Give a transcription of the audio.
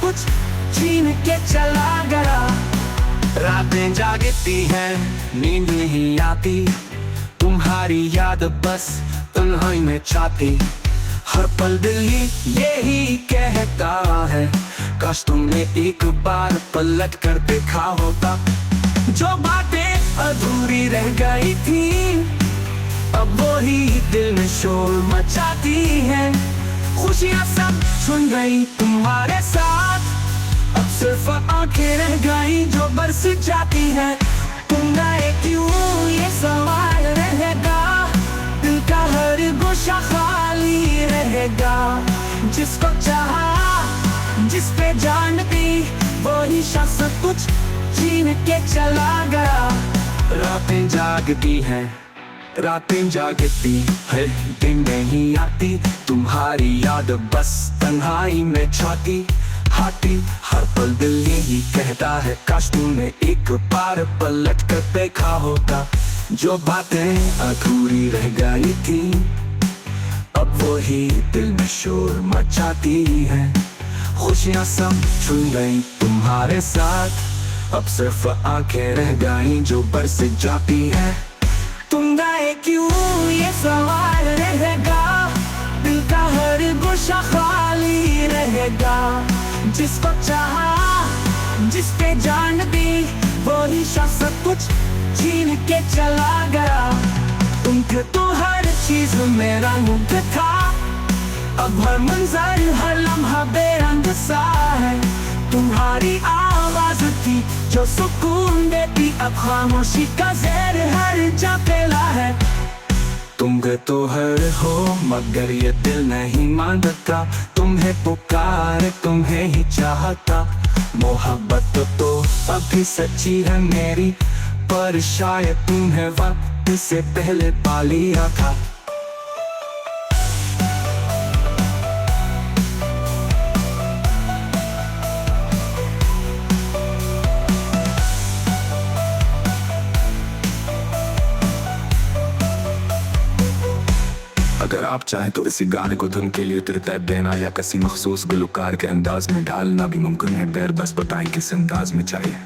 कुछ छीन के चला गया। रातें जागती हैं, नींद नहीं आती, तुम्हारी याद बस तन्हाई में छाती। हर पल दिल यही कहता है, काश तुमने एक बार पलट कर देखा होता। जो बातें अधूरी रह गई थी, अब वही दिल में शोर मचाती हैं। खुशियाँ सब छुन गई तुम्हारे साथ, अब सिर्फ आंखें रह गई जो बरस जाती हैं। तुम गए क्यों ये सवाल रहेगा, दिल का हर गोशा खाली रहेगा। जिसको चाहा, जिस पे जान दी, वही शख्स कुछ छीन के चला गया। रातें जागती हैं, रातें जागती है, दिन नहीं आती, तुम्हारी याद बस तन्हाई में छाती। हर पल दिल यही कहता है, काश तुमने एक बार पलट कर देखा होता। जो बातें अधूरी रह गई थी, अब वही दिल में शोर मचाती है। खुशियाँ सब छुन गई तुम्हारे साथ, अब सिर्फ आंखें रह गई जो बरस जाती है। तुम गए क्यों ये सवाल रहेगा, दिल का हर गोशा खाली रहेगा। जिसको चाहा, जिस पे जान दी, वही शख्स कुछ छीन के चला गया। तुम थे तो हर चीज मेरा मुक्त था, अब हर मंजर हर लम्हा बेरंग सा है। तुम्हारी आवाज थी जो सुकून देती, अब खामोशी का ज़हर हर जा फैला है। तुम गए तो हर हो मगर ये दिल नहीं मानता, तुम्हें पुकार तुम्हें ही चाहता। मोहब्बत तो अभी सच्ची है मेरी, पर शायद तुम्हें वक्त से पहले पा लिया था। अगर आप चाहें तो इसी गाने को धुन के लिए तरतीब देना या किसी मखसूस गुलकार के अंदाज में ढालना भी मुमकिन है। बस बताएं किस अंदाज में चाहिए।